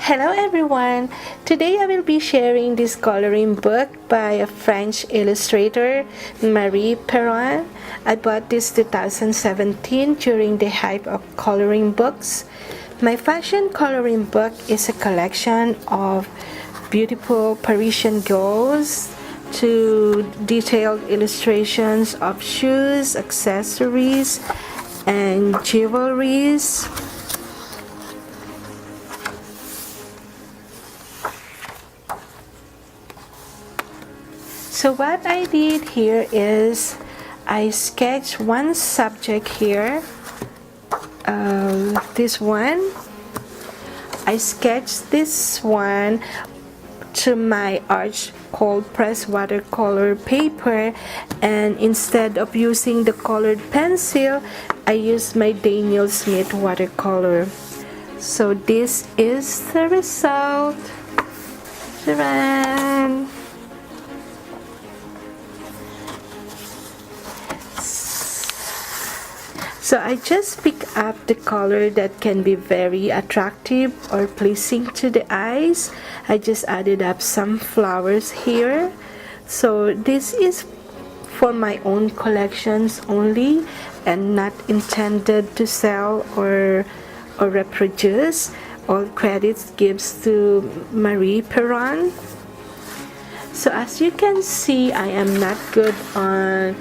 Hello everyone! Today I will be sharing this coloring book by a French illustrator, Marie Perron. I bought this 2017 during the hype of coloring books. My fashion coloring book is a collection of beautiful Parisian girls to detailed illustrations of shoes, accessories, and jewelries. So what I did here is I sketched one subject here, this one. I sketched this one to my arch cold press watercolor paper, and instead of using the colored pencil, I used my Daniel Smith Watercolor. So this is the result. Ta-da! So I just pick up the color that can be very attractive or pleasing to the eyes. I just added up some flowers here. So this is for my own collections only and not intended to sell or reproduce. All credits gives to Marie Perron. So as you can see, I am not good on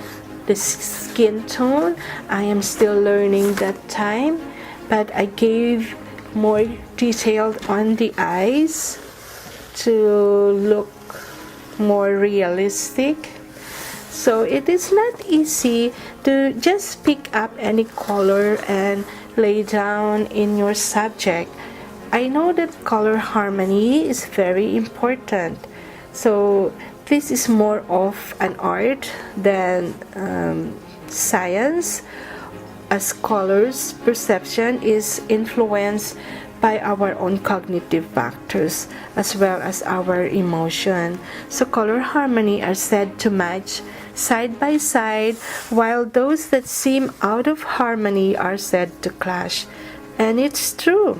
the skin tone. I am still learning that time, but I gave more detailed on the eyes to look more realistic. So it is not easy to just pick up any color and lay down in your subject. I know that color harmony is very important, so this is more of an art than science, as colors perception is influenced by our own cognitive factors as well as our emotion. So color harmony are said to match side by side, while those that seem out of harmony are said to clash. And it's true.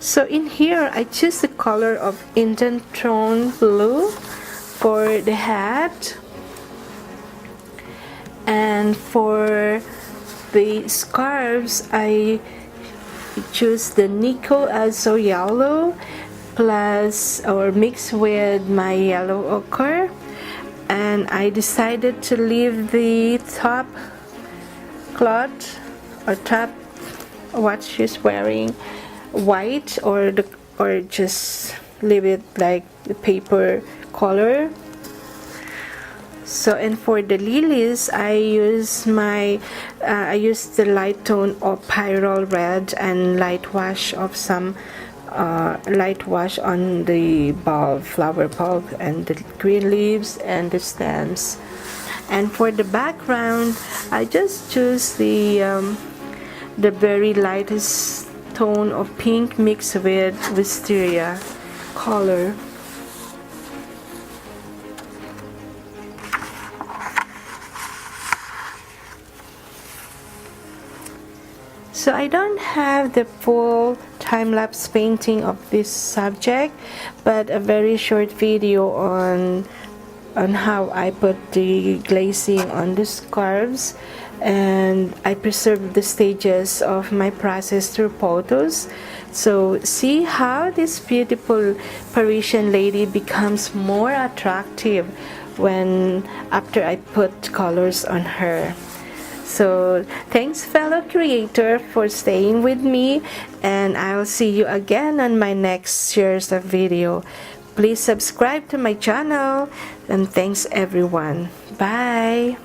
So in here I choose the color of Indian tone blue for the hat, and for the scarves I choose the Nico Azo yellow plus or mixed with my yellow ochre, and I decided to leave the top cloth or top what she's wearing white, or just leave it like the paper color. So, and for the lilies I use the light tone of pyrrole red and light wash of some light wash on the bulb, flower bulb, and the green leaves and the stems. And for the background I just choose the very lightest tone of pink mixed with wisteria color. So I don't have the full time-lapse painting of this subject, but a very short video on how I put the glazing on the scarves, and I preserved the stages of my process through photos. So see how this beautiful Parisian lady becomes more attractive after I put colors on her. So thanks fellow creator for staying with me, and I'll see you again on my next series of video. Please subscribe to my channel, and thanks everyone. Bye.